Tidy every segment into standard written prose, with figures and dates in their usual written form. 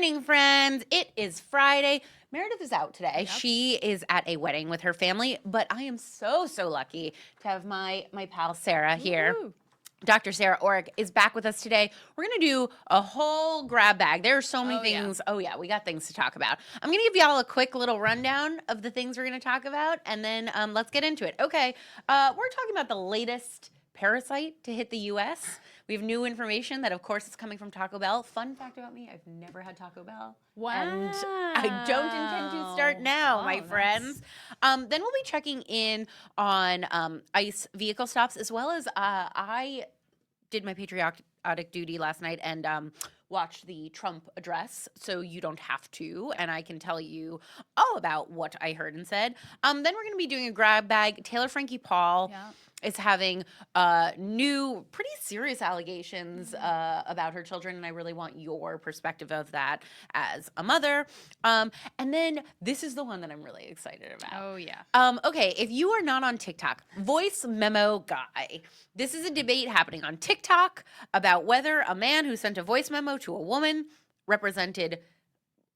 morning, friends. It is Friday. Meredith is out today. Yep. She is at a wedding with her family, but I am so lucky to have my pal Sarah here. Woo. Dr. Sarah Orrick is back with us today. We're going to do a whole grab bag. There are so many things. Oh, yeah, we got things to talk about. I'm going to give y'all a quick little rundown of the things we're going to talk about, and then let's get into it. Okay, we're talking about the latest parasite to hit the U.S. We have new information that, of course, is coming from Taco Bell. Fun fact about me, I've never had Taco Bell. Wow. And I don't intend to start now, my friends. Then we'll be checking in on ICE vehicle stops, as well as I did my patriotic duty last night and watched the Trump address, so you don't have to, and I can tell you all about what I heard and said. Then we're going to be doing a grab bag. Taylor Frankie Paul is having new, pretty serious allegations about her children, and I really want your perspective of that as a mother. And then this is the one that I'm really excited about. Oh, yeah. Okay, if you are not on TikTok, voice Memo Guy. This is a debate happening on TikTok about whether a man who sent a voice memo to a woman represented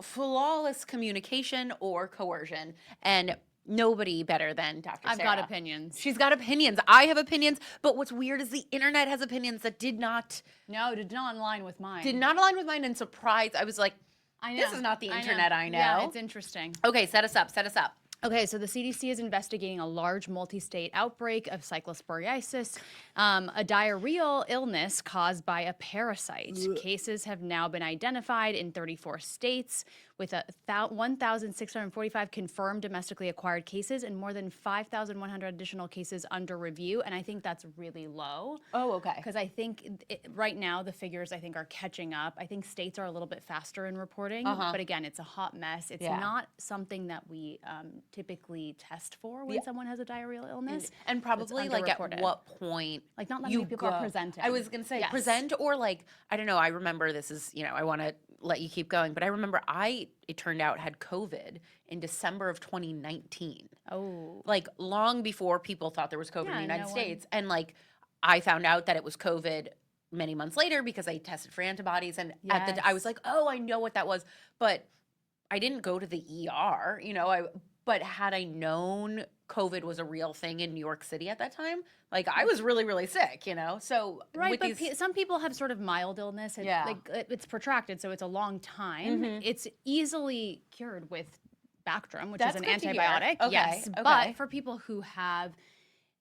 flawless communication or coercion. And nobody better than Dr. Sarah. I've got opinions. She's got opinions. I have opinions. But what's weird is the internet has opinions that did not align with mine. Did not align with mine, and surprised. I was like, I know. this is not the internet I know. Yeah, it's interesting. Okay, set us up. Okay, so the CDC is investigating a large multi-state outbreak of cyclosporiasis, a diarrheal illness caused by a parasite. Cases have now been identified in 34 states, with 1,645 confirmed domestically acquired cases and more than 5,100 additional cases under review. And I think that's really low. Oh, okay. Because I think right now the figures, I think, are catching up. I think states are a little bit faster in reporting. But again, it's a hot mess. It's not something that we typically test for when someone has a diarrheal illness. And probably, like, at what point like, not that many people are presenting. I was going to say present, or like, I don't know. I remember this is, I want to let you keep going, but I remember it turned out, had COVID in December of 2019. Oh. Like, long before people thought there was COVID in the United States. And like, I found out that it was COVID many months later because I tested for antibodies. And I was like, oh, I know what that was. But I didn't go to the ER, but had I known COVID was a real thing in New York City at that time, like, I was really, really sick, So right, but some people have sort of mild illness. It's protracted, so it's a long time. It's easily cured with Bactrim, which is an antibiotic. Okay. Yes, but for people who have,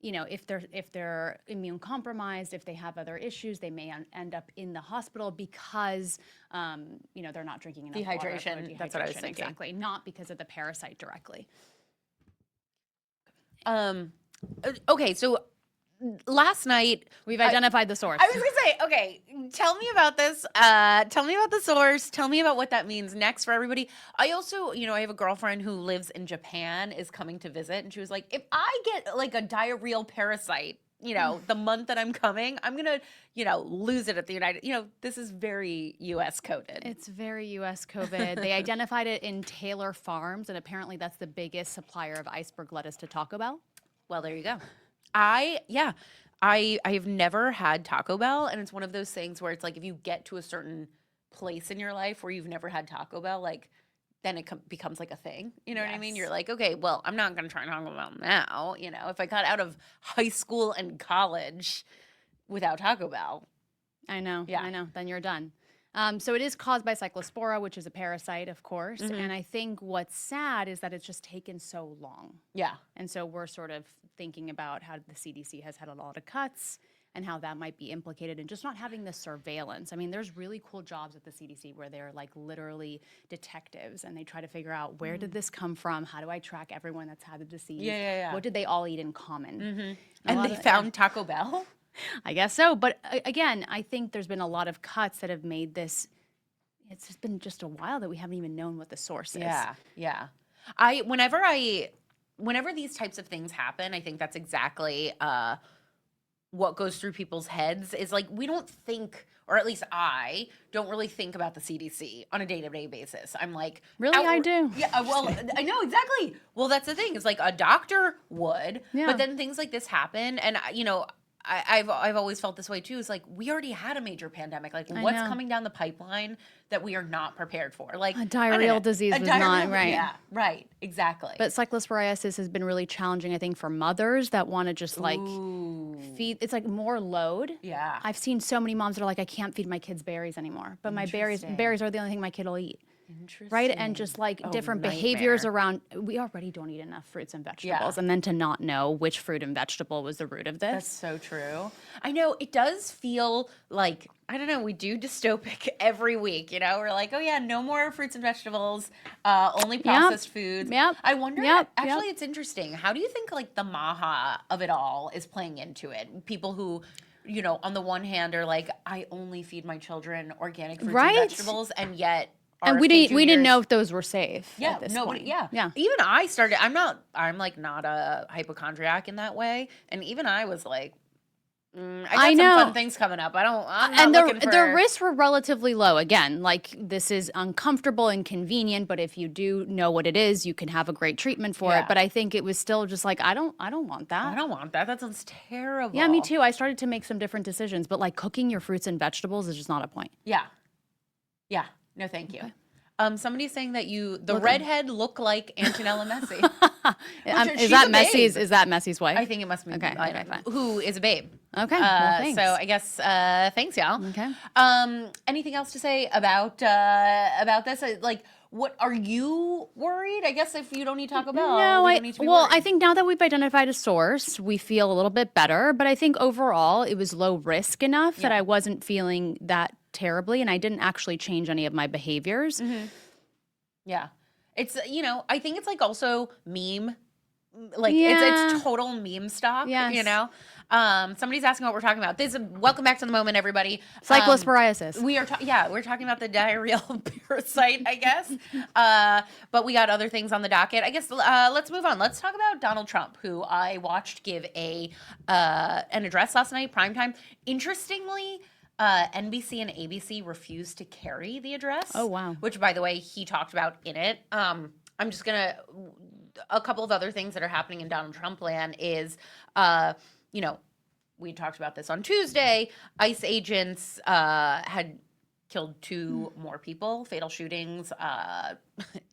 if they're immune compromised, if they have other issues, they may end up in the hospital because they're not drinking enough water. Dehydration. That's what I was thinking. Exactly, not because of the parasite directly. Okay, so last night we've identified the source. I was gonna say, okay, tell me about this. Tell me about the source. Tell me about what that means next for everybody. I also, I have a girlfriend who lives in Japan, is coming to visit, and she was like, if I get like a diarrheal parasite, the month that I'm coming, I'm gonna, lose it at the United. This is very U.S. coded. It's very U.S. COVID. They identified it in Taylor Farms, and apparently that's the biggest supplier of iceberg lettuce to Taco Bell. Well, there you go. I have never had Taco Bell, and it's one of those things where it's like, if you get to a certain place in your life where you've never had Taco Bell, like, then it becomes like a thing. You know what I mean? You're like, okay, well, I'm not going to try Taco Bell now. If I got out of high school and college without Taco Bell. I know. Then you're done. So it is caused by Cyclospora, which is a parasite, of course. And I think what's sad is that it's just taken so long. Yeah. And so we're sort of thinking about how the CDC has had a lot of cuts and how that might be implicated in just not having the surveillance. I mean, there's really cool jobs at the CDC where they're like literally detectives, and they try to figure out, where did this come from? How do I track everyone that's had the disease? Yeah. What did they all eat in common? And they found Taco Bell? I guess so. But again, I think there's been a lot of cuts that have made this, it's just been just a while that we haven't even known what the source is. Yeah. Whenever these types of things happen, I think that's exactly what goes through people's heads, is like, we don't think, or at least I don't really think about the CDC on a day-to-day basis. I'm like, really, I do. Yeah, well, I know exactly. Well, that's the thing. It's like a doctor would, but then things like this happen, and I've always felt this way too. Is like we already had a major pandemic. Like what's know. coming down the pipeline that we are not prepared for? Like A diarrheal disease was not right. Yeah, right, exactly. But cyclosporiasis has been really challenging, I think, for mothers that want to just like feed. It's like more load. Yeah. I've seen so many moms that are like, I can't feed my kids berries anymore, but my berries are the only thing my kid will eat. Right, and just like different behaviors around. We already don't eat enough fruits and vegetables, and then to not know which fruit and vegetable was the root of this. That's so true. I know it does feel like, I don't know, we do dystopic every week, you know? We're like, oh yeah, no more fruits and vegetables, only processed foods. Yep. I wonder, actually it's interesting. How do you think like the maha of it all is playing into it? People who, you know, on the one hand are like, I only feed my children organic fruits and vegetables, and yet and we didn't know if those were safe. Yeah, at this nobody. point. Yeah. Even I started. I'm like not a hypochondriac in that way, and even I was like, I got some fun things coming up. I'm not looking for. The risks were relatively low. Again, like this is uncomfortable and inconvenient, but if you do know what it is, you can have a great treatment for it. But I think it was still just like I don't want that. I don't want that. That sounds terrible. Yeah, me too. I started to make some different decisions, but like cooking your fruits and vegetables is just not a point. Yeah. No, thank you. Somebody's saying that the redhead look like Antonella Messi. Is that Messi's wife? I think it must be. Okay, fine. Who is a babe. Okay, well, thanks. So I guess thanks, y'all. Okay. Anything else to say about this? Like, what are you worried? I guess if you don't need Taco Bell, we don't need to be worried. I think now that we've identified a source, we feel a little bit better. But I think overall, it was low risk enough that I wasn't feeling that terribly, and I didn't actually change any of my behaviors. Yeah. It's, you know, I think it's like also meme. Like it's total meme stock, you know? Somebody's asking what we're talking about. Welcome back to the moment, everybody. Cyclosporiasis. We're talking about the diarrheal parasite, I guess. But we got other things on the docket. I guess let's move on. Let's talk about Donald Trump, who I watched give an address last night, primetime. Interestingly, NBC and ABC refused to carry the address. Oh, wow. Which, by the way, he talked about in it. I'm just going to... A couple of other things that are happening in Donald Trump land is, you know, we talked about this on Tuesday. ICE agents had killed 2 more people, fatal shootings,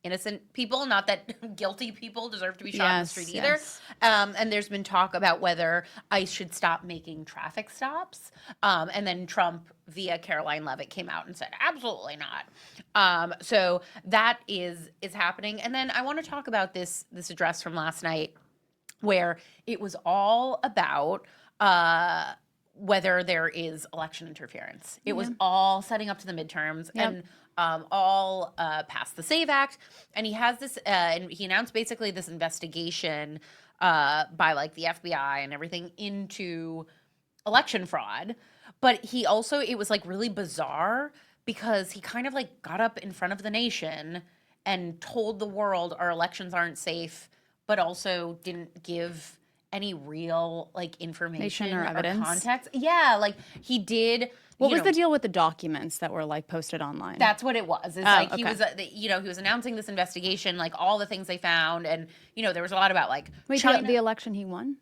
innocent people, not that guilty people deserve to be shot in the street either. And there's been talk about whether ICE should stop making traffic stops. And then Trump, via Caroline Leavitt, came out and said, absolutely not. So that is happening. And then I want to talk about this address from last night, where it was all about whether there is election interference. It was all setting up to the midterms and all past the SAVE Act. And he has this, and he announced basically this investigation by like the FBI and everything into election fraud. But he also, it was like really bizarre because he kind of like got up in front of the nation and told the world our elections aren't safe, but also didn't give any real like information or evidence, context. Yeah, like he did. What was the deal with the documents that were like posted online? That's what it was. It's like he was, he was announcing this investigation, like all the things they found, and there was a lot about like China. The election he won.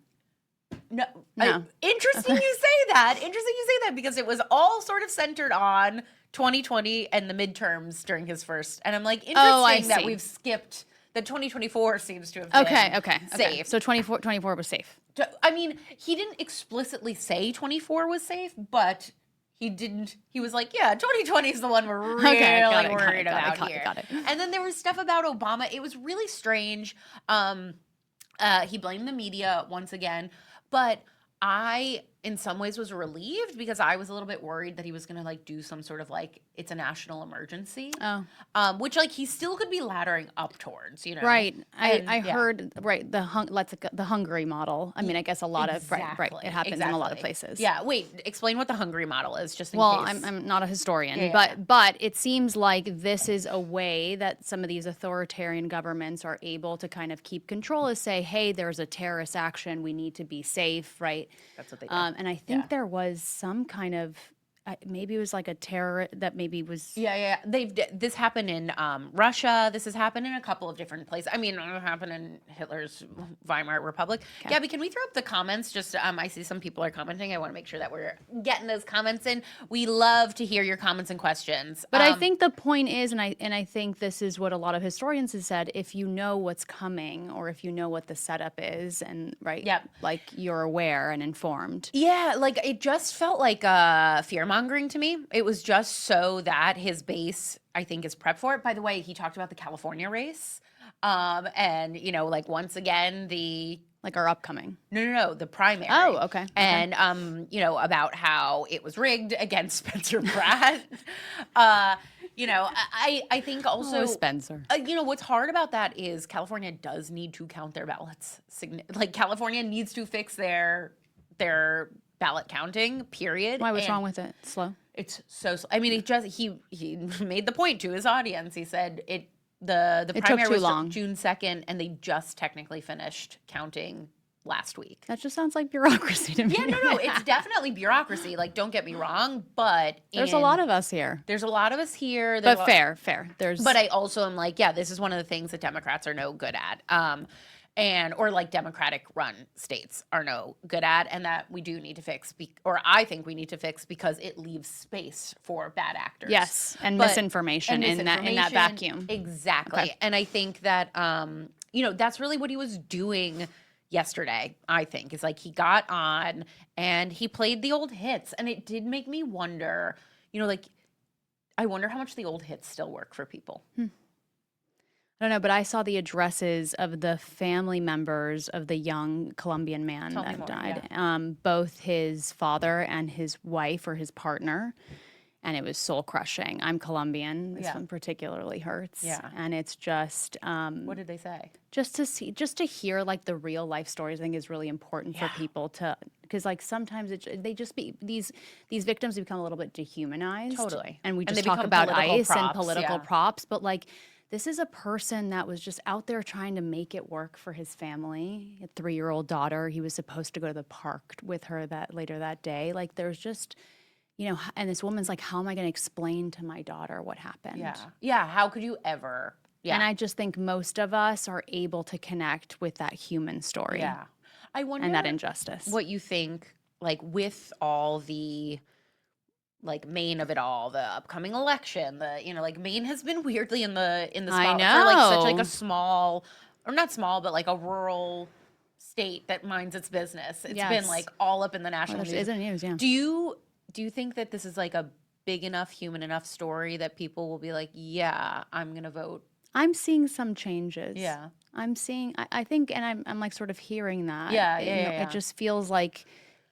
No. Interesting you say that. Interesting you say that because it was all sort of centered on 2020 and the midterms during his first. And I'm like, interesting that we've skipped. The 2024 seems to have been safe. So 24 was safe. I mean, he didn't explicitly say 24 was safe, but he didn't. He was like, yeah, 2020 is the one we're really worried about here. Got it. And then there was stuff about Obama. It was really strange. He blamed the media once again, but I, in some ways, was relieved because I was a little bit worried that he was going to like do some sort of like it's a national emergency, which like he still could be laddering up towards, Right. I heard the Hungary model. I mean, I guess a lot of right. It happens in a lot of places. Yeah. Wait. Explain what the Hungary model is, just in case. I'm not a historian, but it seems like this is a way that some of these authoritarian governments are able to kind of keep control. Is say, hey, there's a terrorist action. We need to be safe. Right. That's what they do. And I think there was some kind of maybe it was like a terror that maybe was. Yeah. This happened in Russia. This has happened in a couple of different places. I mean, it happened in Hitler's Weimar Republic. Okay. Gabby, can we throw up the comments? Just I see some people are commenting. I want to make sure that we're getting those comments in. We love to hear your comments and questions. But I think the point is, and I think this is what a lot of historians have said: if you know what's coming, or if you know what the setup is, and Yep. like you're aware and informed. Yeah, like it just felt like fear mongering to me. It was just so that his base, I think, is prepped for it. By the way, he talked about the California race, and like once again Like our upcoming. No, the primary. Oh, okay. And about how it was rigged against Spencer Pratt. I think also Spencer. What's hard about that is California does need to count their ballots. Like California needs to fix their ballot counting, period. Why? What's wrong with it? Slow. It's so slow. I mean, he made the point to his audience. He said the It took primary too was long. June 2nd, and they just technically finished counting last week. That just sounds like bureaucracy to me. Yeah, no, it's definitely bureaucracy. Like, don't get me wrong, but There's a lot of us here. There's a lot of us here. But fair. But I also am like, yeah, this is one of the things that Democrats are no good at. Or like Democratic run states are no good at, and that we do need to fix, or I think we need to fix, because it leaves space for bad actors. Yes, and misinformation in that vacuum. Exactly. Okay. And I think that that's really what he was doing yesterday. I think is like he got on and he played the old hits, and it did make me wonder. I wonder how much the old hits still work for people. I don't know, but I saw the addresses of the family members of the young Colombian man Tell me that more, died. Both his father and his wife, or his partner, and it was soul crushing. I'm Colombian. This one particularly hurts. Yeah. And it's just What did they say? just to hear like the real life stories. I think is really important for people to, because like sometimes these victims become a little bit dehumanized. Totally. And we And just they talk become about political ICE and props, political yeah. props, but like, this is a person that was just out there trying to make it work for his family. A 3-year-old daughter. He was supposed to go to the park with her later that day. Like, there's just, and this woman's like, how am I going to explain to my daughter what happened? Yeah. Yeah. How could you ever? Yeah. And I just think most of us are able to connect with that human story. Yeah. I wonder And that injustice. what you think, like with all the like Maine of it all, the upcoming election, like Maine has been weirdly in the spotlight for like such like a small, or not small, but like a rural state that minds its business. It's been like all up in the national news. Isn't news, yeah. Do you think that this is like a big enough, human enough story that people will be like, yeah, I'm gonna vote? I'm seeing some changes. Yeah. I'm seeing, I think, and I'm like sort of hearing that. Yeah. It just feels like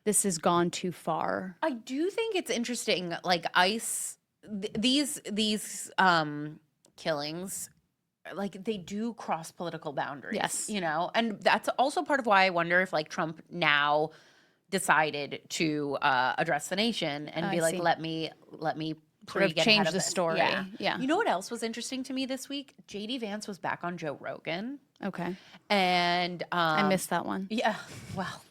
this has gone too far. I do think it's interesting, like ICE, these killings, like they do cross political boundaries. Yes. And that's also part of why I wonder if like Trump now decided to address the nation and be like, see. let me Sort of get change ahead of the this. story. Yeah. You know what else was interesting to me this week? JD Vance was back on Joe Rogan. Okay. And I missed that one. yeah, well,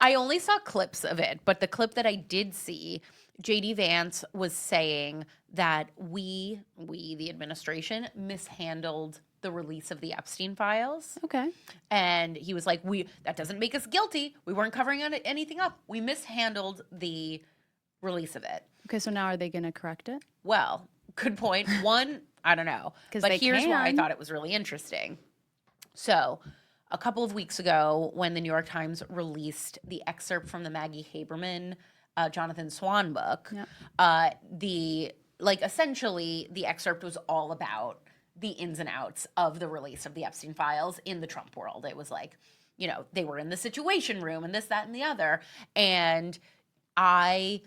I only saw clips of it, but the clip that I did see, JD Vance was saying that we, the administration, mishandled the release of the Epstein files. Okay. And he was like, that doesn't make us guilty. We weren't covering anything up. We mishandled the release of it. Okay, so now are they going to correct it? Well, good point. One, I don't know. 'Cause But they here's why I can. thought it was really interesting. So, a couple of weeks ago, when the New York Times released the excerpt from the Maggie Haberman, Jonathan Swan book, essentially the excerpt was all about the ins and outs of the release of the Epstein files in the Trump world. It was like, they were in the Situation Room and this, that, and the other. And I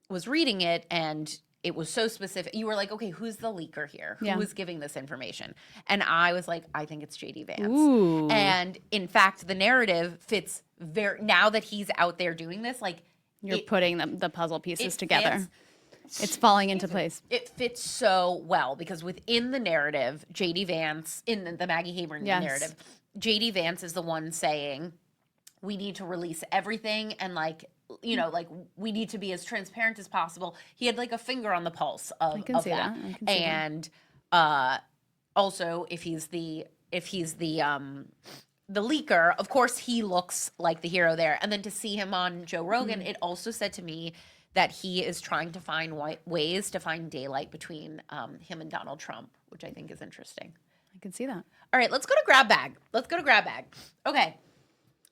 was reading it, and it was so specific. You were like, okay, who's the leaker here? Who is giving this information? And I was like, I think it's JD Vance. Ooh. And in fact, the narrative fits now that he's out there doing this, like You're putting the puzzle pieces it together. It's falling into place. It fits so well because within the narrative, JD Vance, in the Maggie Haberman narrative, JD Vance is the one saying, we need to release everything and like you know, like we need to be as transparent as possible. He had like a finger on the pulse of that. I can see And also if he's the leaker, of course he looks like the hero there. And then to see him on Joe Rogan, it also said to me that he is trying to find ways to find daylight between him and Donald Trump, which I think is interesting. I can see that. All right, let's go to grab bag. Okay.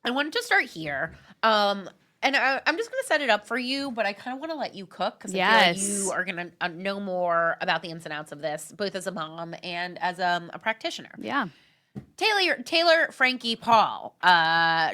I wanted to start here. And I'm just going to set it up for you, but I kind of want to let you cook because I feel like you are going to know more about the ins and outs of this, both as a mom and as a practitioner. Yeah. Taylor Frankie Paul.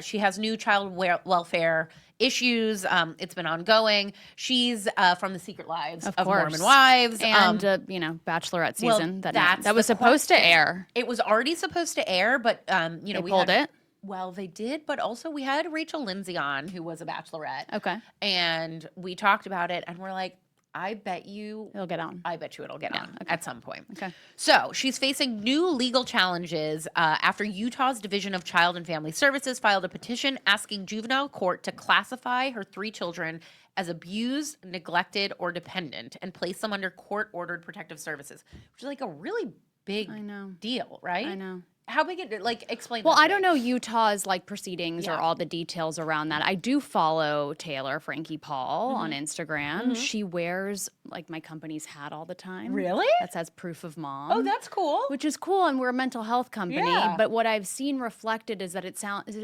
She has new child welfare issues. It's been ongoing. She's from the Secret Lives of Mormon Wives. And, Bachelorette season that was supposed to air. It was already supposed to air, but, we pulled it. Well, they did, but also we had Rachel Lindsay on, who was a Bachelorette. Okay. And we talked about it, and we're like, I bet you it'll get on. I bet you it'll get on at some point. Okay. So she's facing new legal challenges after Utah's Division of Child and Family Services filed a petition asking juvenile court to classify her 3 children as abused, neglected, or dependent and place them under court-ordered protective services, which is like a really big deal, right? I know. How big explain Well, that I don't know Utah's proceedings or all the details around that. I do follow Taylor Frankie Paul on Instagram. She wears my company's hat all the time. Really? That says proof of mom. Oh, that's cool. Which is cool, and we're a mental health company. Yeah. But what I've seen reflected is that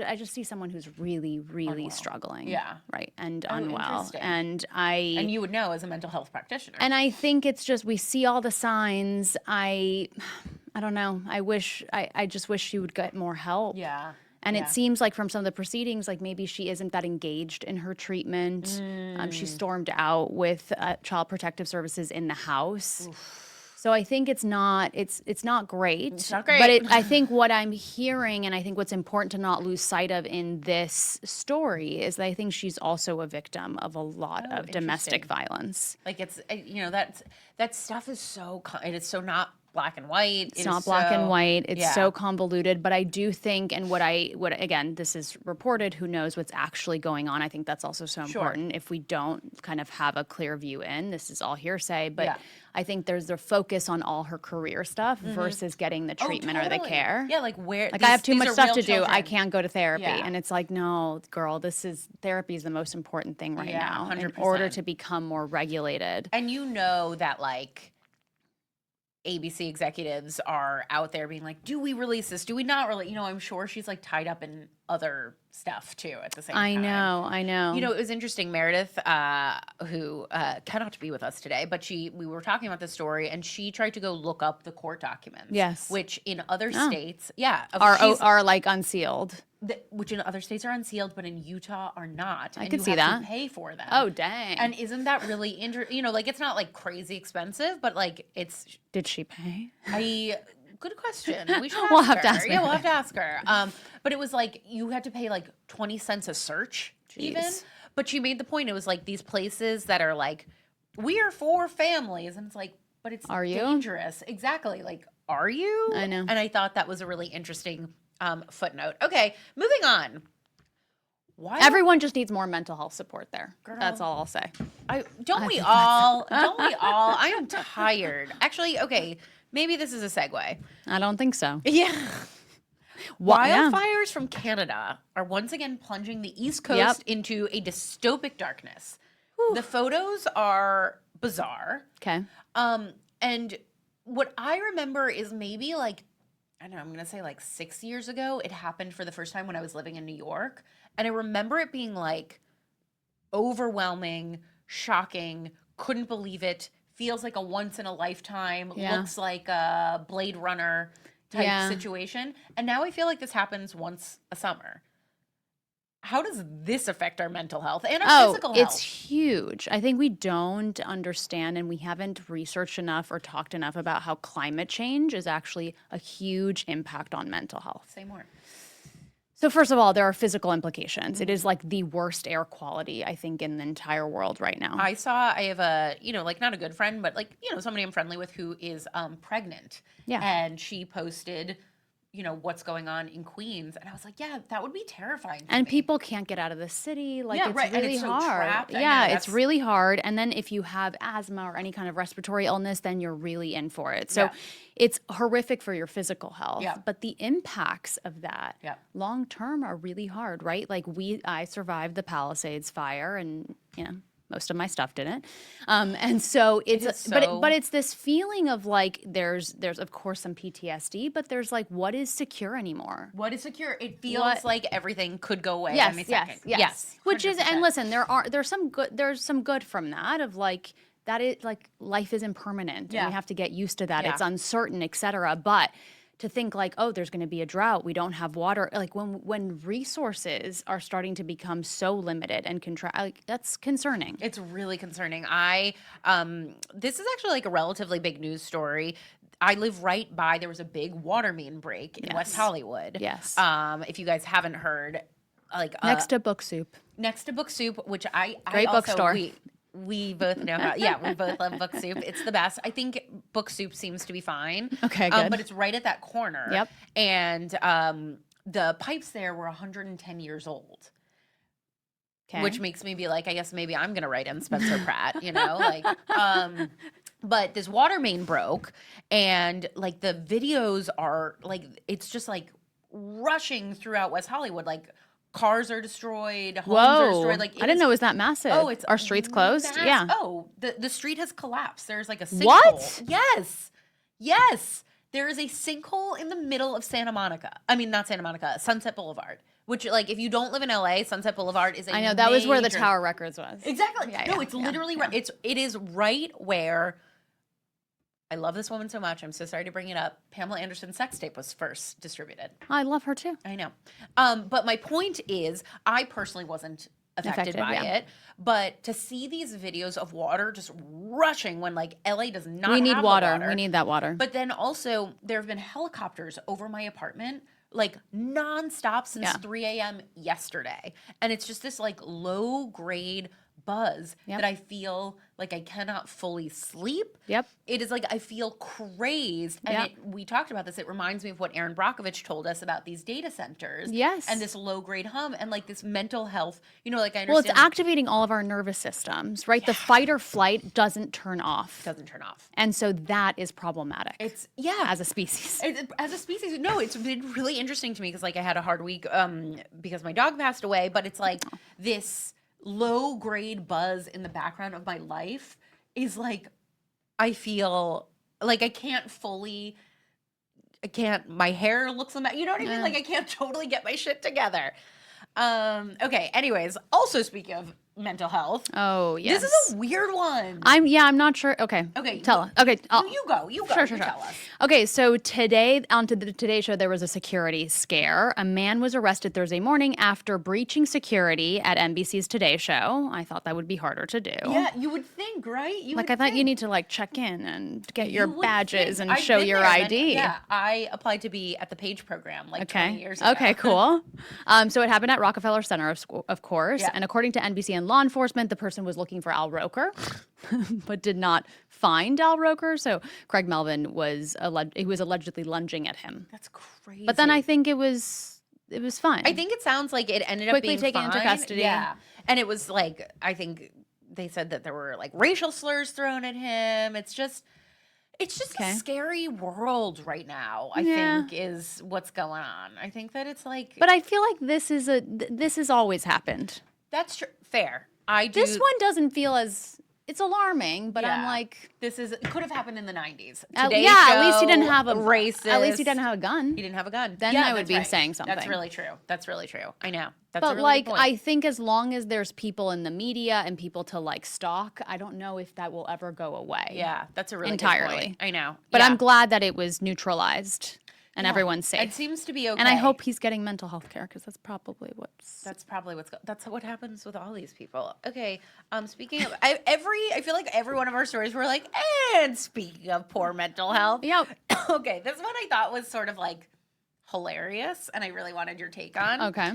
I just see someone who's really, really struggling. Yeah. Right. And unwell. Interesting. And you would know as a mental health practitioner. And I think it's just we see all the signs. I don't know. I just wish she would get more help. Yeah. And it seems like from some of the proceedings, maybe she isn't that engaged in her treatment. She stormed out with Child Protective Services in the house. Oof. So I think it's not great. It's not great. But I think what I'm hearing, and I think what's important to not lose sight of in this story, is that I think she's also a victim of a lot of domestic violence. It's that stuff is so it is so not black and white. It's not black and white. It's so convoluted. But I do think, and what again, this is reported, who knows what's actually going on. I think that's also so important. If we don't kind of have a clear view this is all hearsay. But I think there's the focus on all her career stuff versus getting the treatment or the care. Yeah, where I have too much stuff to do. I can't go to therapy. Yeah. And it's no, girl, therapy is the most important thing right now 100%. in order to become more regulated. And that ABC executives are out there being like, do we release this? Do we not release? I'm sure she's tied up in other stuff too at the same time. I know. It was interesting. Meredith, who cannot be with us today, but we were talking about this story, and she tried to go look up the court documents. Yes. Which in other states, are unsealed. Which in other states are unsealed, but in Utah are not. I could see that. You have to pay for them. Oh, dang. And isn't that really interesting? It's not crazy expensive, but it's. Did she pay? Good question. We should We'll ask have her. to ask her. Yeah, we'll have to ask her. But it was you had to pay 20 cents a search even. But she made the point. It was these places that are we are for families. And it's but it's dangerous. Exactly. Are you? I know. And I thought that was a really interesting footnote. Okay, moving on. Everyone just needs more mental health support there. Girl. That's all I'll say. Don't we all? I am tired. Actually, okay, maybe this is a segue. I don't think so. Yeah. Wildfires from Canada are once again plunging the East Coast into a dystopic darkness. Whew. The photos are bizarre. Okay. And what I remember is maybe I don't know, I'm going to say 6 years ago, it happened for the first time when I was living in New York. And I remember it being overwhelming, shocking, couldn't believe it, feels like a once in a lifetime, looks like a Blade Runner type situation. And now I feel like this happens once a summer. How does this affect our mental health and our physical health? It's huge. I think we don't understand, and we haven't researched enough or talked enough about how climate change is actually a huge impact on mental health. Say more. So first of all, there are physical implications. It is the worst air quality, I think, in the entire world right now. I have a, not a good friend, but somebody I'm friendly with who is pregnant. Yeah. And she posted, you know, what's going on in Queens. And I was like, yeah, that would be terrifying. And people can't get out of the city. Like, Yeah, it's right. And really it's so hard. trapped. I Yeah, know, it's really hard. And then if you have asthma or any kind of respiratory illness, then you're really in for it. So it's horrific for your physical health. Yeah. But the impacts of that Yeah. long term are really hard, right? Like I survived the Palisades fire, and you know, most of my stuff didn't. And so but it's this feeling of like there's of course some PTSD, but there's like, what is secure anymore? What is secure? It feels like everything could go away any second. Yes. Which is, 100%. and listen, there's some good from that, of like, that is like, life is impermanent and we have to get used to that. It's uncertain, etc. But to think like, oh, there's going to be a drought, we don't have water, like when resources are starting to become so limited and like, that's concerning. It's really concerning. This is actually like a relatively big news story. I live right by, there was a big water main break in West Hollywood. Yes. If you guys haven't heard, like next to Book Soup. Next to Book Soup, which Great bookstore. We both know how. Yeah, we both love Book Soup. It's the best. I think Book Soup seems to be fine. Okay, good. But it's right at that corner. Yep. And the pipes there were 110 years old. Okay. Which makes me be like, I guess maybe I'm gonna write in Spencer Pratt, you know, like. But this water main broke, and like the videos are like, it's just like rushing throughout West Hollywood, like. Cars are destroyed. Homes are destroyed. Like, I didn't know it was that massive. Oh, it's our streets closed. Yeah. Oh, the street has collapsed. There's like a sinkhole. What? Yes. There is a sinkhole in the middle of Santa Monica. I mean, not Santa Monica, Sunset Boulevard. Which, like, if you don't live in LA, Sunset Boulevard is a I know, that was where the Tower Records was. Exactly. It's literally right. It is right where. I love this woman so much. I'm so sorry to bring it up. Pamela Anderson's sex tape was first distributed. I love her too. I know. But my point is, I personally wasn't affected by it. But to see these videos of water just rushing when like LA does not We need have water. The water. We need that water. But then also there have been helicopters over my apartment like nonstop since 3 a.m. yesterday. And it's just this like low grade buzz that I feel like I cannot fully sleep. Yep. It is like I feel crazed. And we talked about this. It reminds me of what Aaron Brockovich told us about these data centers. Yes. And this low grade hum and like this mental health. You know, like I Well, understand. it's activating all of our nervous systems, right? The fight or flight doesn't turn off. And so that is problematic. It's as a species. As a species, no, it's been really interesting to me because like I had a hard week because my dog passed away, but it's like this low grade buzz in the background of my life is like I feel like I can't my hair looks you know what I mean? Like I can't totally get my shit together. Okay, anyways, also speaking of mental health. Oh, yes. This is a weird one. I'm not sure. Okay. Tell us. Okay. You go. Sure. Tell us. Okay, so today, on to the Today Show, there was a security scare. A man was arrested Thursday morning after breaching security at NBC's Today Show. I thought that would be harder to do. Yeah, you would think, right? I thought you need to like check in and get your badges and show your there, ID. I applied to be at the Page program like 20 years ago. Okay, cool. So it happened at Rockefeller Center, of course. Yeah. And according to NBC and law enforcement, the person was looking for Al Roker, but did not find Al Roker. So Craig Melvin was allegedly lunging at him. That's crazy. But then I think it was fine. I think it sounds like it ended quickly up being taken into custody. Yeah, and it was like I think they said that there were like racial slurs thrown at him. It's just a scary world right now, I think, is what's going on. I think that it's like... But I feel like this has always happened. That's true. Fair. This one doesn't feel as... It's alarming, but I'm like... It could have happened in the 90s. At least he didn't have a... Racist. At least he didn't have a gun. He didn't have a gun. Then I would be saying something. That's really true. I know. That's but a really like, good point. I think as long as there's people in the media and people to like stalk, I don't know if that will ever go away. Yeah, that's a really entirely. Good point. I know. But I'm glad that it was neutralized and everyone's safe. It seems to be okay. And I hope he's getting mental health care because that's probably what happens with all these people. Okay. Speaking of I feel like every one of our stories we're like, and speaking of poor mental health. Yep. Okay. This one I thought was sort of like hilarious and I really wanted your take on. Okay.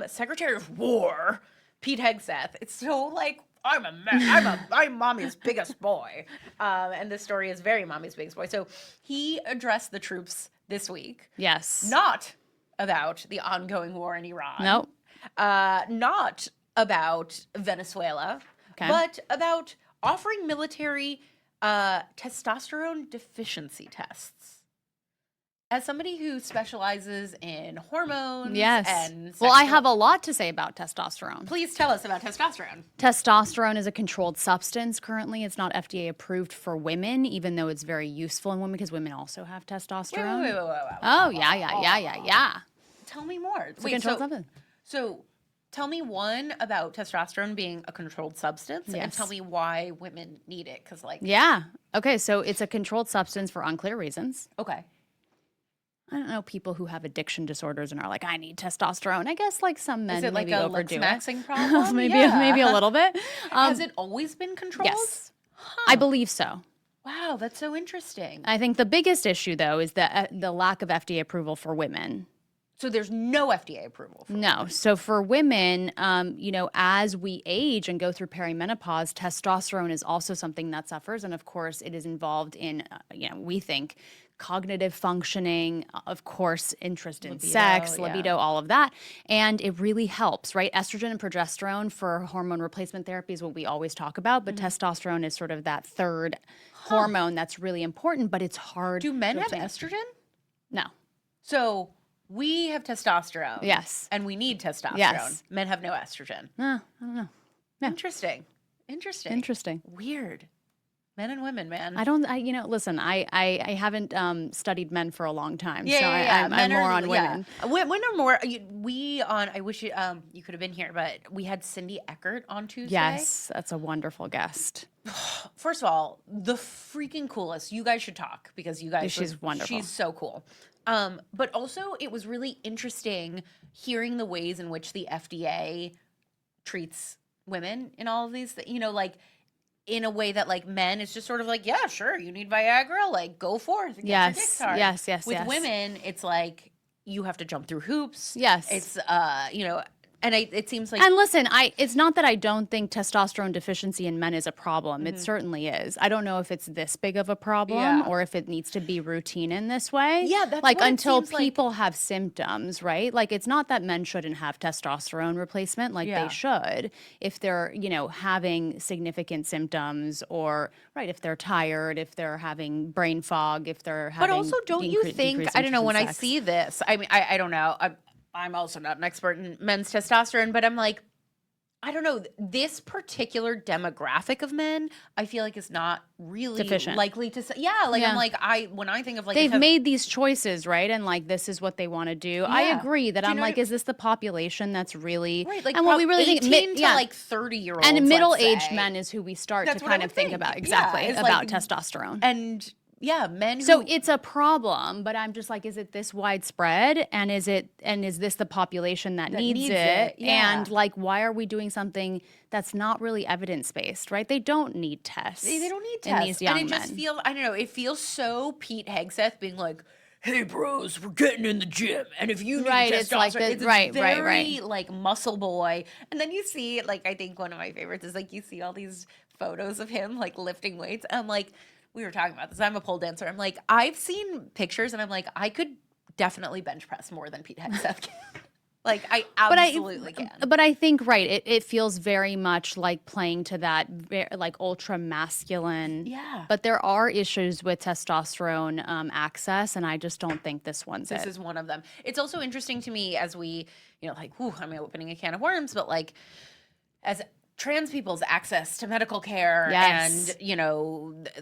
Secretary of War, Pete Hegseth. It's so like I'm mommy's biggest boy. And this story is very mommy's biggest boy. So he addressed the troops this week. Yes. Not about the ongoing war in Iran. Nope. Not about Venezuela, but about offering military testosterone deficiency tests. As somebody who specializes in hormones and well, I have a lot to say about testosterone. Please tell us about testosterone. Testosterone is a controlled substance currently. It's not FDA approved for women, even though it's very useful in women because women also have testosterone. Wait. Oh, yeah. Tell me more. It's a controlled substance. So tell me one about testosterone being a controlled substance and tell me why women need it. Because yeah. Okay, so it's a controlled substance for unclear reasons. Okay. I don't know people who have addiction disorders and are like, I need testosterone. I guess some men Is it maybe like a overdo it. maxing problem? maybe a little bit. Has it always been controlled? Yes. I believe so. Wow, that's so interesting. I think the biggest issue, though, is the lack of FDA approval for women. So there's no FDA approval for women. So for women, as we age and go through perimenopause, testosterone is also something that suffers. And of course, it is involved in, we think, cognitive functioning, of course, interest in sex, libido, all of that. And it really helps, right? Estrogen and progesterone for hormone replacement therapy is what we always talk about, but testosterone is sort of that third hormone that's really important, but it's hard. Do men have estrogen? No. So we have testosterone. Yes. And we need testosterone. Yes. Men have no estrogen. No, I don't know. Yeah. Interesting. Weird. Men and women, man. Listen, I haven't studied men for a long time, I'm more on women. Women are more, I wish you could have been here, but we had Cindy Eckert on Tuesday. Yes, that's a wonderful guest. First of all, the freaking coolest. You guys should talk because you guys, she's wonderful. She's so cool. But also it was really interesting hearing the ways in which the FDA treats women in all of these, in a way that men is just sort of yeah, sure, you need Viagra, go forth. Get your dicks hard. Yes. With women, it's you have to jump through hoops. Yes. It's and it seems like. And listen, it's not that I don't think testosterone deficiency in men is a problem. It certainly is. I don't know if it's this big of a problem or if it needs to be routine in this way. Yeah, that's what until it seems people have symptoms, right? It's not that men shouldn't have testosterone replacement. They should if they're having significant symptoms or if they're tired, if they're having brain fog, if they're having. But also, don't you think? I don't know. When I see this, I mean, I don't know. I'm also not an expert in men's testosterone, but I'm I don't know. This particular demographic of men, I feel is not really deficient. Likely to say. Yeah, I'm when I think of they've made these choices, right? And this is what they want to do. Yeah. I agree that is this the population that's really right? And what we really 18 think, to 30-year-olds, and middle-aged men is who we start to kind of think about about testosterone and. Yeah, men. So it's a problem, but I'm just is it this widespread, and is this the population that needs it? Yeah. And why are we doing something that's not really evidence based, right? They don't need tests. They don't need tests. In these young and it men. just feels, I don't know, it feels so Pete Hegseth being hey bros, we're getting in the gym, and if you need testosterone, it's very muscle boy. And then you see I think one of my favorites is you see all these photos of him lifting weights. And I'm we were talking about this. I'm a pole dancer. I'm I've seen pictures, and I'm I could definitely bench press more than Pete Hegseth can. I absolutely can. But I think it feels very much like playing to that ultra masculine. Yeah. But there are issues with testosterone access, and I just don't think this one's This is one of them. It's also interesting to me as we, I'm opening a can of worms, but as trans people's access to medical care and,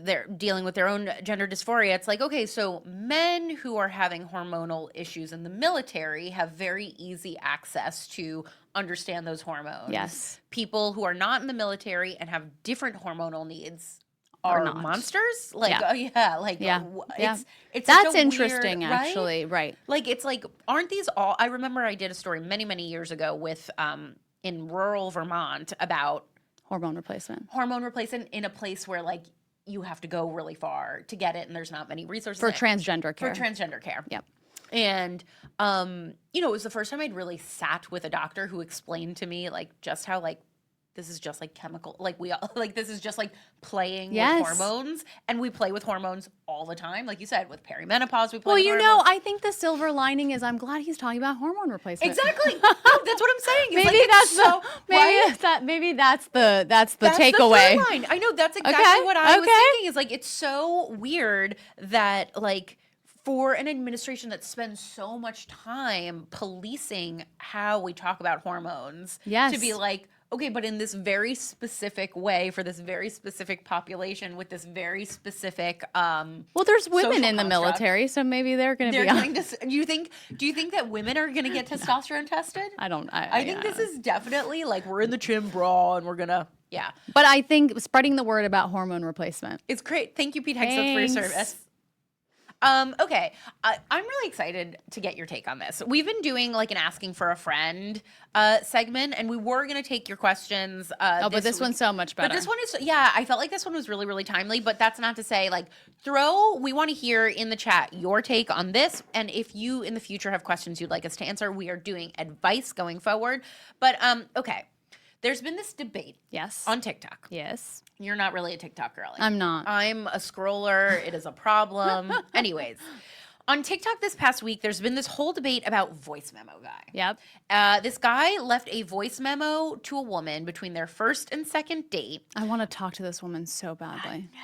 they're dealing with their own gender dysphoria. It's okay, so men who are having hormonal issues in the military have very easy access to understand those hormones. Yes. People who are not in the military and have different hormonal needs are not monsters. It's that's such a interesting, weird, actually. Right. Aren't these all, I remember I did a story many, many years ago with, in rural Vermont about hormone replacement in a place where you have to go really far to get it and there's not many resources for transgender care. Yep. And it was the first time I'd really sat with a doctor who explained to me just how this is just like chemical, like we all, like this is just like playing Yes. with hormones, and we play with hormones all the time. Like you said, with perimenopause, we play Well, with you hormones. know, I think the silver lining is I'm glad he's talking about hormone replacement. Exactly. No, that's what I'm saying. It's Maybe like, it's that's so, right? maybe that's the That's takeaway. the through line. I know that's exactly Okay, what I was okay. thinking. Is like it's so weird that like for an administration that spends so much time policing how we talk about hormones, Yes. to be like, okay, but in this very specific way for this very specific population with this very specific Well, there's women social in the construct. military, so maybe they're going to they're be on. getting this. Do you think that women are going to get testosterone tested? I think this is definitely like we're in the gym bra and we're gonna But I think spreading the word about hormone replacement. It's great. Thank you, Pete Hegseth, for your Thanks. service. Okay, I'm really excited to get your take on this. We've been doing like an asking for a friend segment, and we were going to take your questions. But this week. one's so much better. But this one is, I felt like this one was really, really timely, but that's not to say like we want to hear in the chat your take on this. And if you in the future have questions you'd like us to answer, we are doing advice going forward. But okay, there's been this debate Yes. on TikTok. Yes. You're not really a TikTok girly. I'm not. I'm a scroller. It is a problem. Anyways, on TikTok this past week, there's been this whole debate about voice memo guy. Yep. This guy left a voice memo to a woman between their first and second date. I want to talk to this woman so badly. No.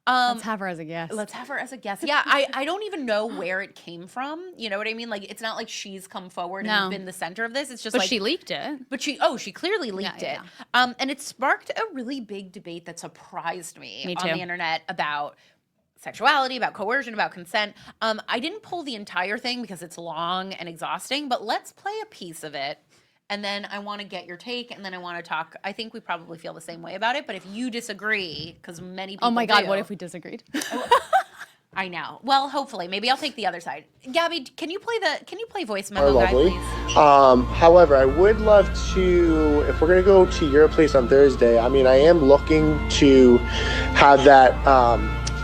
Let's have her as a guest. Let's have her as a guest. Yeah, I don't even know where it came from. You know what I mean? Like, it's not like she's come forward No. and been the center of this. It's just But like she leaked it. But she clearly leaked Yeah. it. And it sparked a really big debate that surprised me Me on too. the internet about sexuality, about coercion, about consent. I didn't pull the entire thing because it's long and exhausting, but let's play a piece of it. And then I want to get your take, and then I want to talk. I think we probably feel the same way about it, but if you disagree, because many people Oh my God, do, what if we disagreed? I know. Well, hopefully. Maybe I'll take the other side. Gabby, can you play voice memo guy, lovely. please? However, I would love to, if we're going to go to your place on Thursday, I mean, I am looking to have that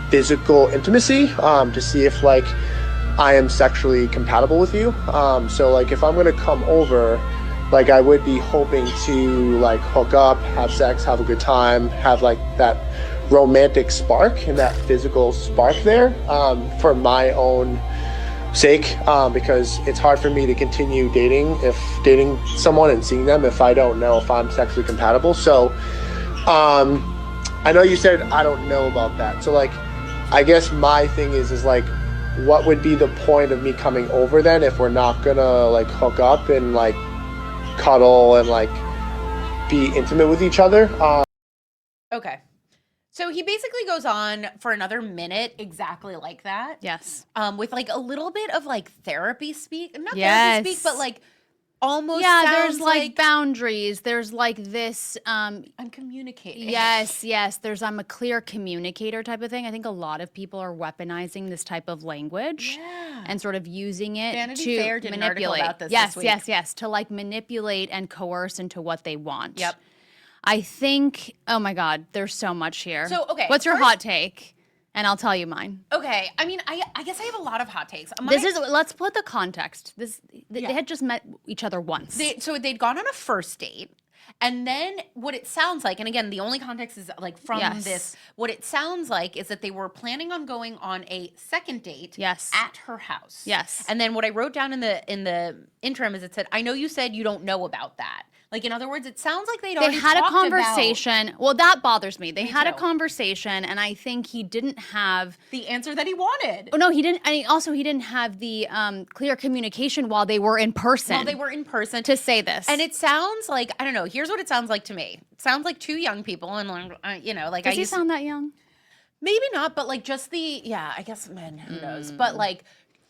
physical intimacy to see if, like, I am sexually compatible with you. So, like, if I'm going to come over, like, I would be hoping to, like, hook up, have sex, have a good time, have, like, that romantic spark and that physical spark there for my own sake, because it's hard for me to continue dating someone and seeing them if I don't know if I'm sexually compatible. So I know you said I don't know about that, so like I guess my thing is like, what would be the point of me coming over then if we're not gonna like hook up and like cuddle and like be intimate with each other? Okay. So he basically goes on for another minute exactly like that. Yes. With like a little bit of like therapy speak. Not Yes. therapy speak, but like almost Yeah, sounds there's like boundaries. There's like this I'm communicating. yes. There's I'm a clear communicator type of thing. I think a lot of people are weaponizing this type of language and sort of using it Vanity to Fair did an article manipulate. about this week. Yes, to like manipulate and coerce into what they want. Yep. I think, oh my God, there's so much here. So, okay, What's your first- hot take? And I'll tell you mine. Okay. I mean, I guess I have a lot of hot takes. Let's put the context. They had just met each other once. So they'd gone on a first date. And then what it sounds like, and again, the only context is like from Yes. this, what it sounds like is that they were planning on going on a second date Yes. at her house. Yes. And then what I wrote down in the interim is it said, I know you said you don't know about that. Like, in other words, it sounds like they'd already had a talked about- conversation. Well, that bothers me. They had a too. conversation, and I think he didn't have. the answer that he wanted. Oh no, he didn't. And he didn't have the clear communication while they were in person. While they were in person. to say this. And it sounds like, I don't know, here's what it sounds like to me. It sounds like two young people, and like, you know, like does he sound that young? maybe not, but like just I guess men, who knows? But like,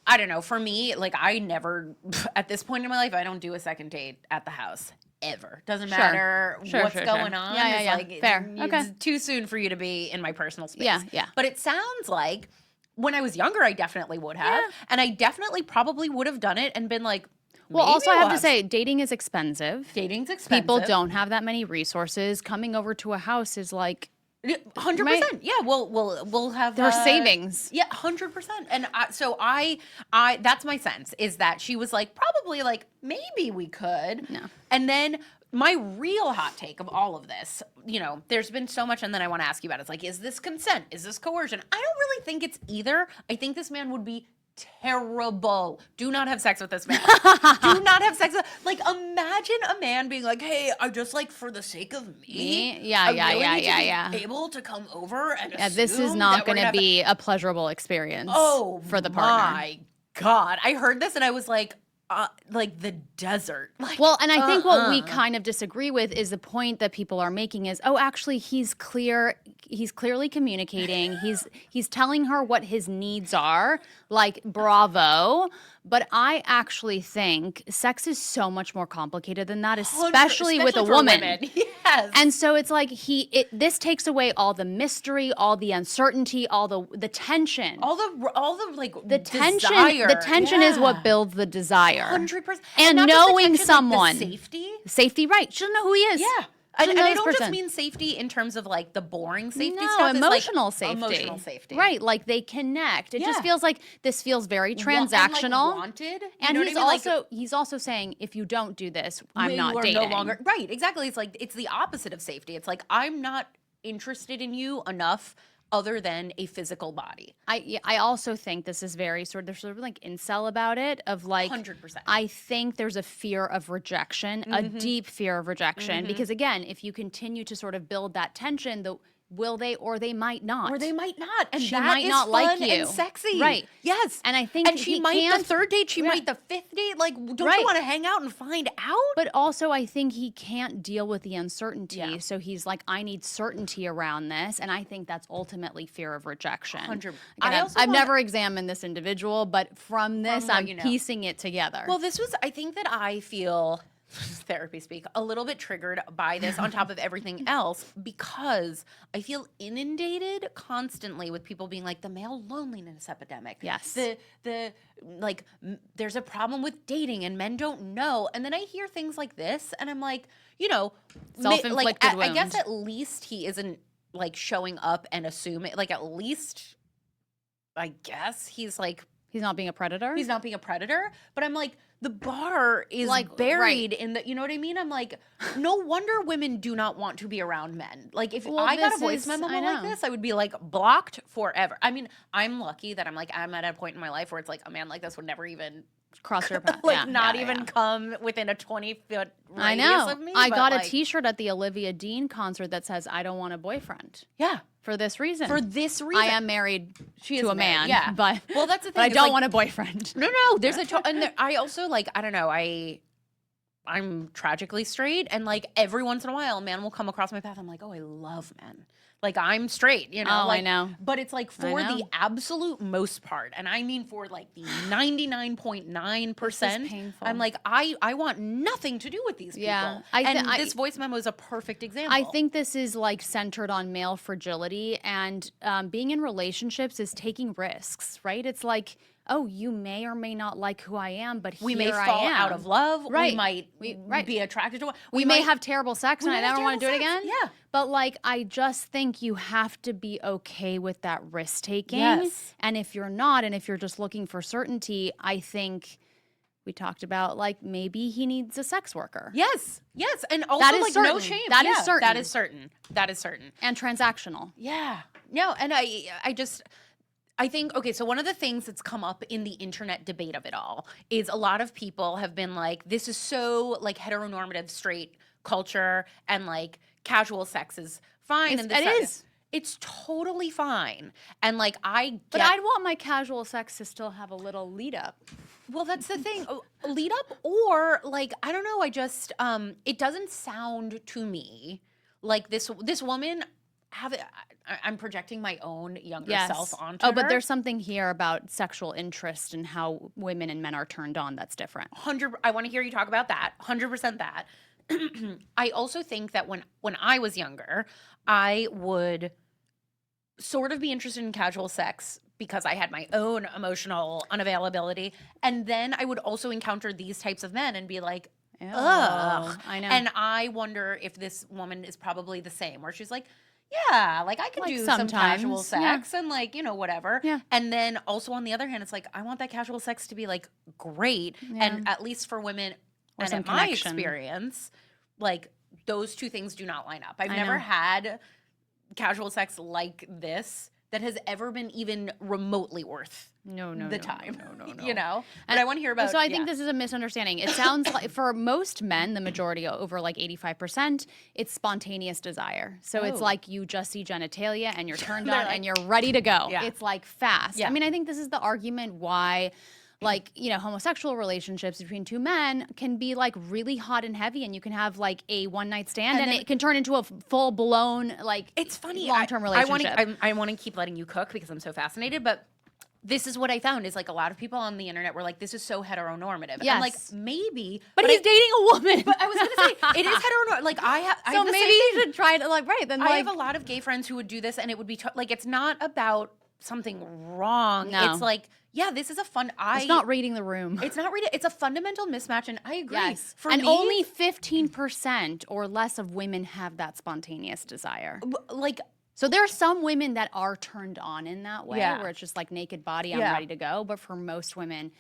I don't know, for me, like I never, at this point in my life, I don't do a second date at the house. Ever. Doesn't Sure. matter Sure, what's sure, going sure. on. Yeah, It's yeah. like, Fair. It's Okay. too soon for you to be in my personal space. Yeah. But it sounds like when I was younger, I definitely would have. Yeah. And I definitely probably would have done it and been like, Well, maybe also I have we'll to say, dating is expensive. dating's expensive. People don't have that many resources. Coming over to a house is like 100%. Right? Yeah, we'll have there are savings. Yeah, 100%. And so I that's my sense is that she was like, probably like, maybe we could. No. And then my real hot take of all of this, there's been so much, and then I want to ask you about it. It's like, is this consent? Is this coercion? I don't really think it's either. I think this man would be terrible. Do not have sex with this man. Do not have sex with, like, imagine a man being like, hey, I just, like, for the sake of me. Yeah. Able to come over and This is not going to be a pleasurable experience for the partner. My God. I heard this and I was like the desert. Like, well, and I think what we kind of disagree with is the point that people are making is, actually he's clearly communicating. He's telling her what his needs are. Like, bravo. But I actually think sex is so much more complicated than that, especially with a woman. Yes. And so it's like this takes away all the mystery, all the uncertainty, all the tension. All the like the tension. Desire. The tension is what builds the desire. 100%. And not just the knowing tension, someone. Like the safety, right. She doesn't know who he is. Yeah. And I don't just mean safety in terms of like the boring safety stuff. No, emotional like safety. Emotional safety. Right, like they connect. It just feels like this feels very transactional. And like wanted. And he's also saying, if you don't do this, I'm not dating. No longer, right, exactly. It's like, it's the opposite of safety. It's like, I'm not interested in you enough other than a physical body. I also think this is very there's sort of like incel about it, of like 100%. I think there's a fear of rejection, a deep fear of rejection, because again, if you continue to sort of build that tension, will they or they might not. Or they might not. And she that might is not fun like you. and sexy. Right. Yes. And I think she might the third date, she might the fifth date. Like, don't you want to hang out and find out? But also I think he can't deal with the uncertainty. Yeah. So he's like, I need certainty around this. And I think that's ultimately fear of rejection. 100%. I've never examined this individual, but from this, I'm piecing it together. Well, I think that I feel, therapy speak, a little bit triggered by this on top of everything else, because I feel inundated constantly with people being like, the male loneliness epidemic. Yes. There's a problem with dating and men don't know. And then I hear things like this and I'm like, self-inflicted wound. I guess at least he isn't like showing up and assuming, like, at least I guess he's like, he's not being a predator. He's not being a predator. But I'm like, the bar is like buried in the, you know what I mean? I'm like, no wonder women do not want to be around men. Like, if I got a voice memo like this, I would be like blocked forever. I mean, I'm lucky that I'm at a point in my life where it's like a man like this would never even cross your path. Not even come within a 20-foot radius of me. I got a t-shirt at the Olivia Dean concert that says, I don't want a boyfriend. Yeah. For this reason. I am married to a man. Yeah. But that's the thing. But I don't want a boyfriend. No. There's I also I don't know. I'm tragically straight, and like every once in a while, a man will come across my path. I'm like, oh, I love men. Like, I'm straight, you know. Oh, I know. But it's like for the absolute most part, and I mean for like the 99.9%. I'm like, I want nothing to do with these people. Yeah. This voice memo is a perfect example. I think this is like centered on male fragility, and being in relationships is taking risks, right? It's like, oh, you may or may not like who I am, but we may fall out of love. Right. We might be attracted to one. We may have terrible sex and I never want to do it again. Yeah. But like, I just think you have to be okay with that risk taking. Yes. And if you're not, and if you're just looking for certainty, I think we talked about like maybe he needs a sex worker. Yes. And also that is like certain. No shame. That is certain. That is certain. And transactional. Yeah. No, and I think, okay, so one of the things that's come up in the internet debate of it all is a lot of people have been like, this is so like heteronormative straight culture, and like casual sex is fine. It is. It's totally fine. And like, but I'd want my casual sex to still have a little lead up. Well, that's the thing. Lead up, or like, I don't know, it doesn't sound to me like this woman I'm projecting my own younger self onto her. But there's something here about sexual interest and how women and men are turned on that's different. I want to hear you talk about that. 100% that. I also think that when I was younger, I would sort of be interested in casual sex because I had my own emotional unavailability. And then I would also encounter these types of men and be like, ugh. I know. And I wonder if this woman is probably the same, where she's like, yeah, like I could do some casual sex and like, whatever. Yeah. And then also on the other hand, it's like, I want that casual sex to be like great. And at least for women, or and in my experience, like those two things do not line up. I've I never know. had casual sex like this that has ever been even remotely worth No, the time. No. You know? But I want to hear about So I think this is a misunderstanding. It sounds like for most men, the majority, over like 85%, it's spontaneous desire. So it's Oh. like you just see genitalia and you're turned They're on like- and you're ready to go. Yeah. It's like fast. Yeah. I mean, I think this is the argument why like, you know, homosexual relationships between two men can be like really hot and heavy, and you can have like a one night stand and then- it can turn into a full blown like It's funny. long-term relationship. I want to keep letting you cook because I'm so fascinated, but this is what I found is like a lot of people on the internet were like, this is so heteronormative. And I'm like, Yes. maybe. but he's dating a woman. But I was going to say, it is heteronormative. Like I have so the maybe same you thing. should try it like then I like have a lot of gay friends who would do this and it would be like, it's not about something wrong. No. It's like, yeah, this is a fun, it's not reading the room. It's not reading. It's a fundamental mismatch, and I agree. Yes. For and me, only 15% or less of women have that spontaneous desire. like So there are some women that are turned on in that way, Yeah. where it's just like naked body, I'm Yeah. ready to go. But for most women,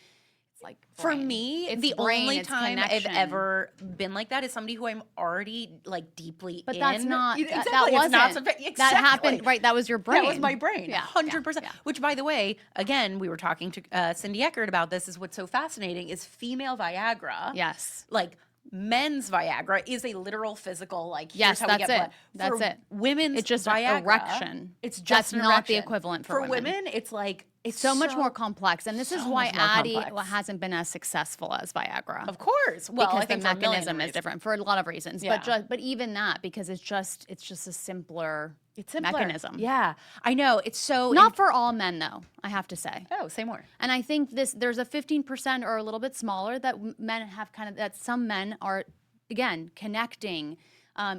it's like for brain. me, It's the brain, only it's time connection. I've ever been like that is somebody who I'm already like deeply But in. that's not. Exactly. That it's wasn't. not exactly. That happened. Right. That was your brain. That was my brain, Yeah, 100%. yeah. Which, by the way, again, we were talking to Cindy Eckert about this. Is what's so fascinating is female Viagra. Yes. Like men's Viagra is a literal physical like. Yes, here's how that's we get it. blood. That's For it. Women's It's just an Viagra, erection. It's just That's an not the erection. equivalent for women. It's like it's So much more complex, and this is so why much more Addie complex. hasn't been as successful as Viagra. Of course. Well, Because I think the for a million mechanism is reasons. different for a lot of reasons. Yeah. But even that, because it's just a simpler simpler. mechanism. Yeah, I know. It's so Not for all men, though, I have to say. Oh, say more. And I think there's a 15% or a little bit smaller that men have that some men are, again, connecting,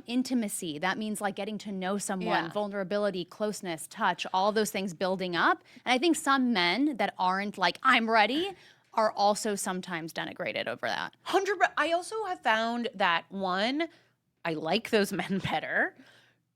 intimacy. That means like getting to know someone, Yeah. vulnerability, closeness, touch, all those things building up. And I think some men that aren't like, I'm ready, are also sometimes denigrated over that. 100. I also have found that one, I like those men better.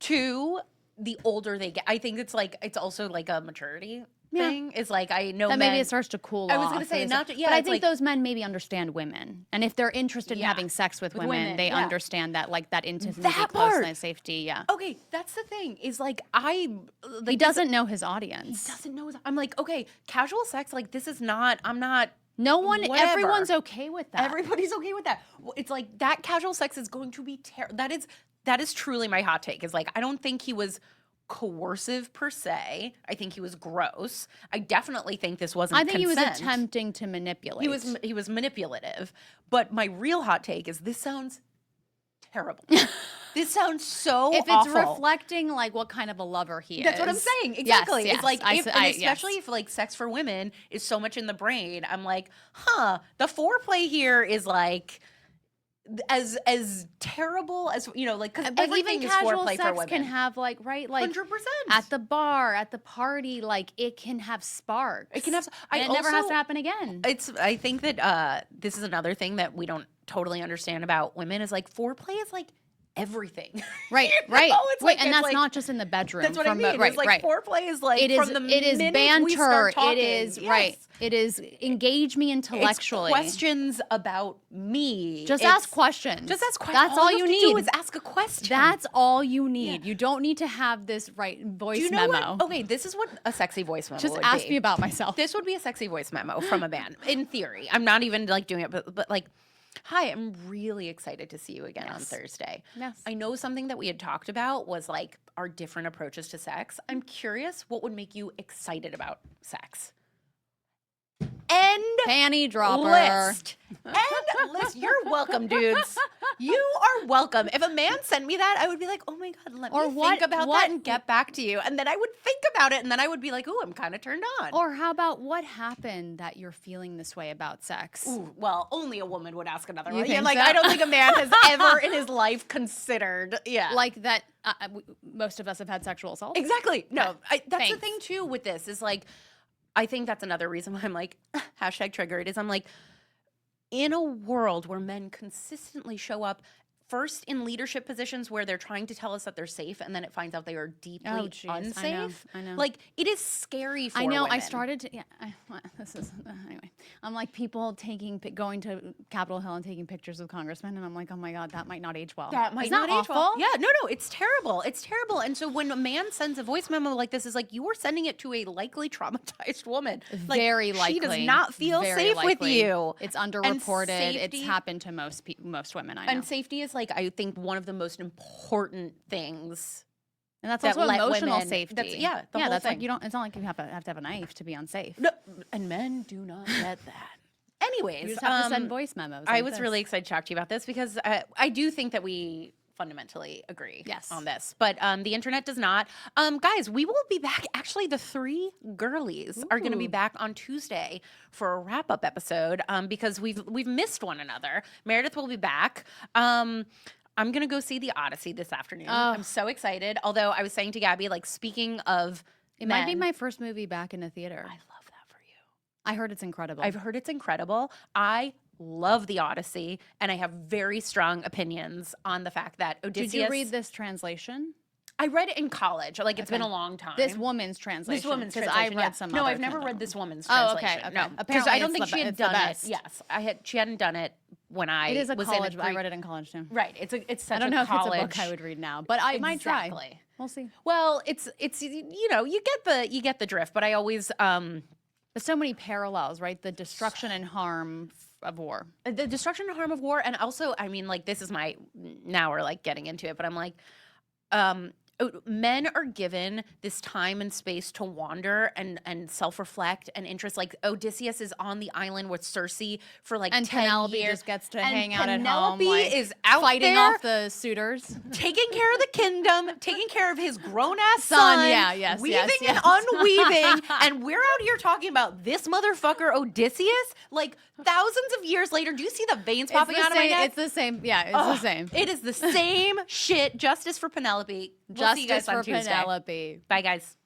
Two, the older they get, I think it's also like a maturity thing. Is like I know That men. maybe it starts to cool off. I was gonna say, or not so- to- yeah, but I it's think like- those men maybe understand women, and if they're interested in Yeah. having sex with women, they yeah. understand that like that intimacy, That part. closeness, safety. Yeah, Okay, that's the thing. Is like I. Like, he doesn't know his audience. doesn't know. I'm like, okay, casual sex. Like this is not. I'm not. No one, Whatever. everyone's okay with that. Everybody's okay with that. It's like that casual sex is going to be terrible. That is truly my hot take. Is like I don't think he was coercive per se. I think he was gross. I definitely think this wasn't. I think he was consent. attempting to manipulate. He was manipulative. But my real hot take is this sounds terrible. This sounds so if it's awful. reflecting like what kind of a lover he is. That's what I'm saying. Yes, Exactly. yes. It's like, I- if, and I- especially yes. if like sex for women is so much in the brain, I'm like, the foreplay here is like as terrible as like because But everything even is casual foreplay for sex women. can have like 100%. at the bar, at the party, like it can have sparks. It can have. And it never has to happen again. I think that this is another thing that we don't totally understand about women is like foreplay is like everything. Right, You right. know? It's Wait, like- and it's that's like- not just in the bedroom. That's what I from mean. right, It's like right. foreplay is like It is. from the It is minute banter. we start talking. It is Yes. right. It is engage me intellectually. It's questions about me. Just It's- ask questions. Just ask questions. That's all you have to need. do is ask a question. That's all you need. You don't need to have this voice Do you know memo. what? Okay, this is what a sexy voice memo Just would ask be. me about myself. This would be a sexy voice memo from a man, in theory. I'm not even like doing it, but like, hi, I'm really excited to see you again on Yes. Thursday. Yes. I know something that we had talked about was like our different approaches to sex. I'm curious what would make you excited about sex. End Panty dropper. list. End list. You're welcome, dudes. You are welcome. If a man sent me that, I would be like, oh my God, let Or me what- think about what- that and get back to you. And then I would think about it and then I would be like, ooh, I'm kind of turned on. Or how about what happened that you're feeling this way about sex? Ooh, well, only a woman would ask another You one. Yeah, think like so? I don't think a man has ever in his life considered. Yeah. Like that, most of us have had sexual assault. Exactly. No, that's the Thanks. thing too with this is like, I think that's another reason why I'm like, hashtag triggered is I'm like, in a world where men consistently show up first in leadership positions where they're trying to tell us that they're safe, and then it finds out they are deeply unsafe. I know. Like, it is scary for I know. women. I started to. Yeah. This is anyway. I'm like people going to Capitol Hill and taking pictures with congressmen, and I'm like, oh my god, that might not age well. That might Isn't not that age well. Yeah, no, it's terrible. It's terrible. And so when a man sends a voice memo like this, is like, you are sending it to a likely traumatized woman. Like, Very likely. She does not feel Very safe with likely. you. It's underreported. Safety, it's happened to most women I know. And safety is, like, I think, one of the most important things. And that's that also let emotional women- safety. that's- yeah, the whole that's thing. like you don't. It's not like you have to have a knife to be unsafe. No, and men do not get that. Anyways, You just have to send voice memos. I like was this. really excited to talk to you about this because I do think that we fundamentally agree Yes. on this, but the internet does not. Guys, we will be back. Actually, the three girlies are going to be back on Tuesday for a wrap-up episode because we've missed one another. Meredith will be back. I'm going to go see The Odyssey this afternoon. I'm so excited. Although I was saying to Gabby, like, speaking of It might be my first movie back in a theater. I love that for you. I heard it's incredible. I've heard it's incredible. I love The Odyssey, and I have very strong opinions on the fact that Odysseus... Did you read this translation? I read it in college. Like, it's been a long time. This woman's translation. This woman's 'cause translation. I read some. No, other I've never kind read of- this woman's Oh, okay, translation. okay. No, because Apparently I don't it's think the she had it's the done it. best. Yes, she hadn't done it when I It is a was college. in I read it in college too. Right. It's such I don't a know if college. it's a book I would read now, but I might try. Exactly. We'll see. Well, it's you get the drift, but I always There's so many parallels, right? The destruction and harm of war. the destruction and harm of war, and also, I mean, like, this is now we're like getting into it, but I'm like, men are given this time and space to wander and self-reflect and interest. Like, Odysseus is on the island with Circe for like And 10 Penelope years. just gets to And hang out at home. Penelope Like, is out fighting there off the suitors. taking care of the kingdom, taking care of his grown-ass son, Yeah, yes, weaving yes. and unweaving, and we're out here talking about this motherfucker Odysseus, like, thousands of years later. Do you see the veins popping out of my neck? It's the same. Yeah, it's the same. It is the same shit. Justice for Penelope. We'll see you guys Justice on for Tuesday. Penelope. Bye, guys.